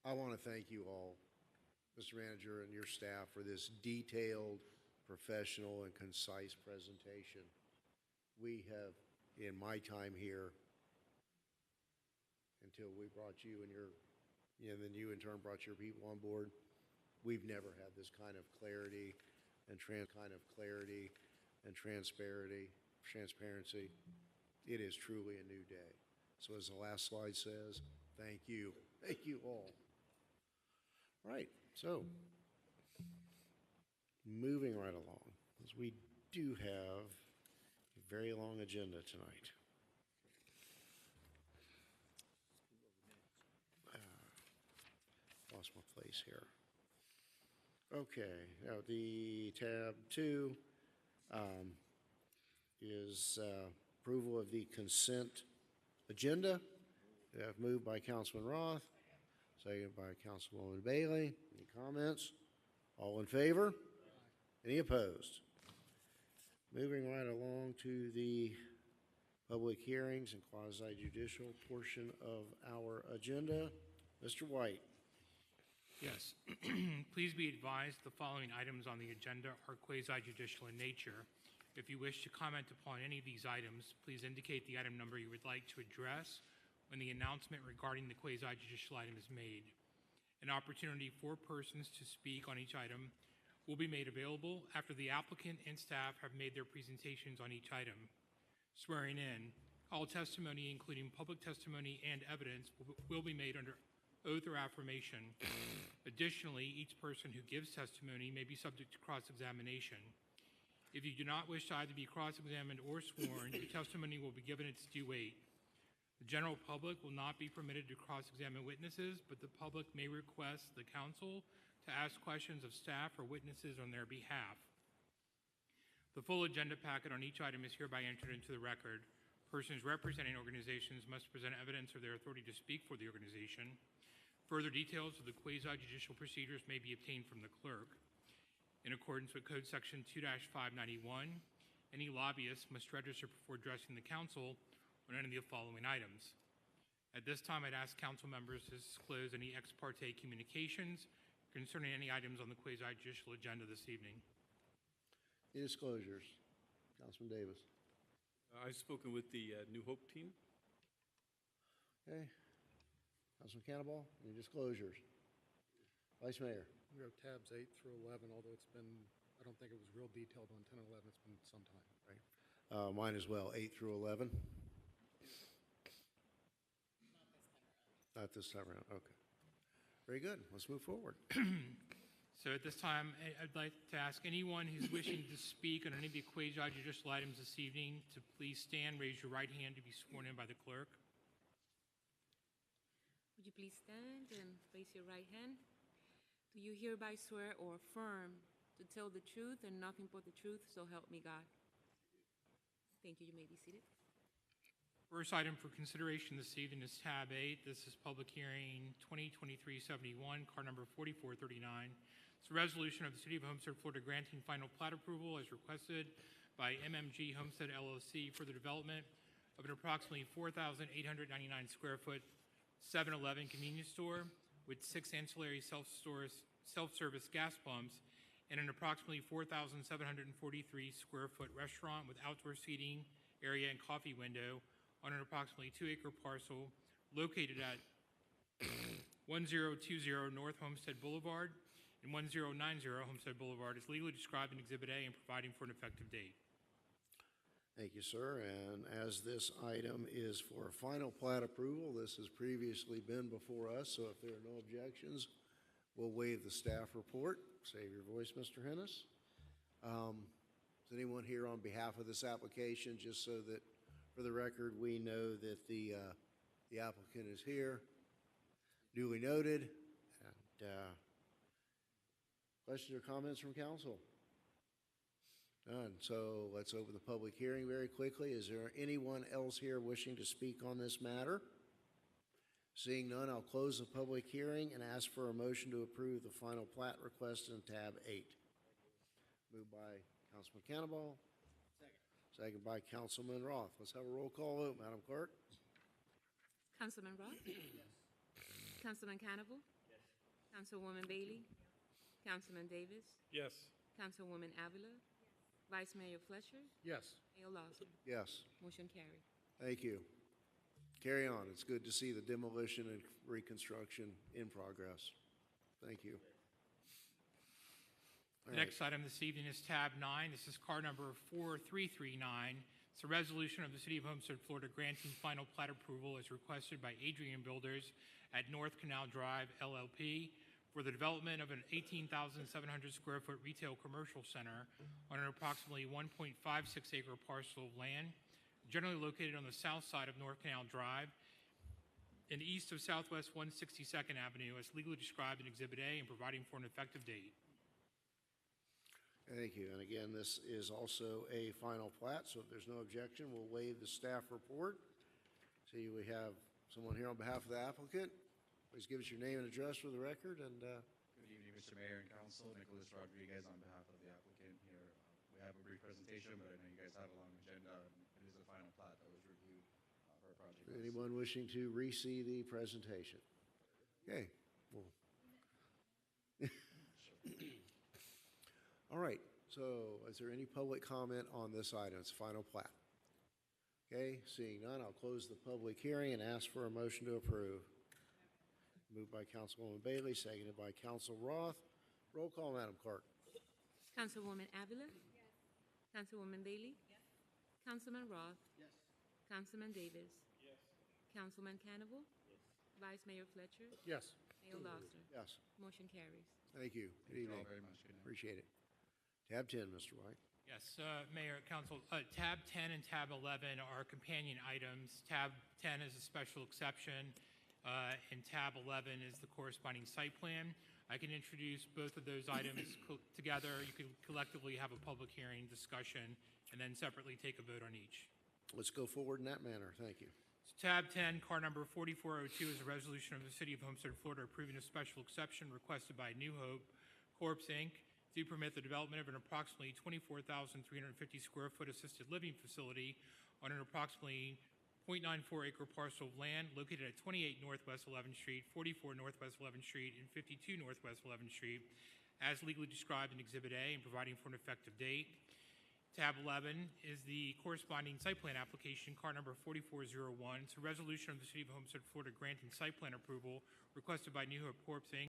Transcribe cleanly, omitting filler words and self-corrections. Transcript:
I want to thank you all, Mr. Manager and your staff, for this detailed, professional, and concise presentation. We have, in my time here, until we brought you and then you in turn brought your people on board, we've never had this kind of clarity and transparency. It is truly a new day. So as the last slide says, thank you. Thank you all. Right, so moving right along, because we do have a very long agenda tonight. Lost my place here. Okay, now the tab 2 is approval of the consent agenda. Moved by Councilman Roth, seconded by Councilwoman Bailey. Any comments? All in favor? Any opposed? Moving right along to the public hearings and quasi-judicial portion of our agenda. Mr. White. Yes. Please be advised the following items on the agenda are quasi-judicial in nature. If you wish to comment upon any of these items, please indicate the item number you would like to address when the announcement regarding the quasi-judicial item is made. An opportunity for persons to speak on each item will be made available after the applicant and staff have made their presentations on each item. Swearing in, all testimony, including public testimony and evidence, will be made under oath or affirmation. Additionally, each person who gives testimony may be subject to cross-examination. If you do not wish to either be cross-examined or sworn, your testimony will be given its due weight. The general public will not be permitted to cross-examine witnesses, but the public may request the counsel to ask questions of staff or witnesses on their behalf. The full agenda packet on each item is hereby entered into the record. Persons representing organizations must present evidence of their authority to speak for the organization. Further details of the quasi-judicial procedures may be obtained from the clerk. In accordance with Code Section 2-591, any lobbyist must register before addressing the council on any of the following items. At this time, I'd ask council members to disclose any ex parte communications concerning any items on the quasi-judicial agenda this evening. Any disclosures? Councilman Davis. I've spoken with the New Hope team. Okay. Councilman Cannonball, any disclosures? Vice Mayor. We have tabs 8 through 11, although it's been, I don't think it was real detailed on 10 and 11. It's been some time. Right. Mine as well, 8 through 11. Not this time around. Okay. Very good. Let's move forward. So at this time, I'd like to ask anyone who's wishing to speak on any of the quasi-judicial items this evening to please stand, raise your right hand to be sworn in by the clerk. Would you please stand and raise your right hand? Do you hereby swear or affirm to tell the truth and nothing but the truth, so help me God? Thank you. You may be seated. First item for consideration this evening is tab 8. This is public hearing 2023-71, card number 4439. It's a resolution of the City of Homestead, Florida, granting final plat approval as requested by MMG Homestead LLC for the development of an approximately 4,899 square foot 7-Eleven convenience store with 6 ancillary self-service gas pumps and an approximately 4,743 square foot restaurant with outdoor seating area and coffee window on an approximately 2-acre parcel located at 1020 North Homestead Boulevard and 1090 Homestead Boulevard is legally described in Exhibit A and providing for an effective date. Thank you, sir. And as this item is for final plat approval, this has previously been before us, so if there are no objections, we'll waive the staff report. Save your voice, Mr. Hennis. Is anyone here on behalf of this application, just so that for the record we know that the applicant is here? Duly noted. And questions or comments from council? None. So let's open the public hearing very quickly. Is there anyone else here wishing to speak on this matter? Seeing none, I'll close the public hearing and ask for a motion to approve the final plat request in tab 8. Moved by Councilman Cannonball. Second by Councilman Roth. Let's have a roll call vote, Madam Clerk. Councilman Roth? Yes. Councilman Cannonball? Yes. Councilwoman Bailey? Councilman Davis? Yes. Councilwoman Avila? Vice Mayor Fletcher? Yes. Mayor Lawson? Yes. Motion carried. Thank you. Carry on. It's good to see the demolition and reconstruction in progress. Thank you. All The right. next item this evening is tab 9. This is car number 4339. It's a resolution of the City of Homestead, Florida, granting final plat approval as requested by Adrian Builders at North Canal Drive LLP for the development of an 18,700 square foot retail commercial center on an approximately 1.56 acre parcel of land, generally located on the south side of North Canal Drive and east of Southwest 162nd Avenue as legally described in Exhibit A and providing for an effective date. Thank you. And again, this is also a final plat, so if there's no objection, we'll waive the staff report. See, we have someone here on behalf of the applicant. Please give us your name and address for the record, and Good evening, Mr. Mayor and Council. Nicholas Rodriguez on behalf of the applicant here. We have a brief presentation, but I know you guys have a long agenda. It is the final plat that was reviewed for our project. anyone wishing to re-see the presentation? Okay. Well. All right, so is there any public comment on this item? It's final plat. Okay, seeing none, I'll close the public hearing and ask for a motion to approve. Moved by Councilwoman Bailey, seconded by Council Roth. Roll call, Madam Clerk. Councilwoman Avila? Yes. Councilwoman Bailey? Yes. Councilman Roth? Yes. Councilman Davis? Yes. Councilman Cannibal? Yes. Vice Mayor Fletcher? Yes. Mayor Lawson? Yes, Motion carries. thank you. Good Thank you all evening. very much. Good night. Appreciate it. Tab 10, Mr. White. Yes, Mayor, Council, tab 10 and tab 11 are companion items. Tab 10 is a special exception, and tab 11 is the corresponding site plan. I can introduce both of those items together. You can collectively have a public hearing discussion and then separately take a vote on each. Let's go forward in that manner. Thank you. So tab 10, car number 4402 is a resolution of the City of Homestead, Florida, approving a special exception requested by New Hope Corp., Inc. to permit the development of an approximately 24,350 square foot assisted living facility on an approximately 0.94 acre parcel of land located at 28 Northwest 11th Street, 44 Northwest 11th Street, and 52 Northwest 11th Street, as legally described in Exhibit A and providing for an effective date. Tab 11 is the corresponding site plan application, car number 4401. It's a resolution of the City of Homestead, Florida, granting site plan approval requested by New Hope Corp., Inc.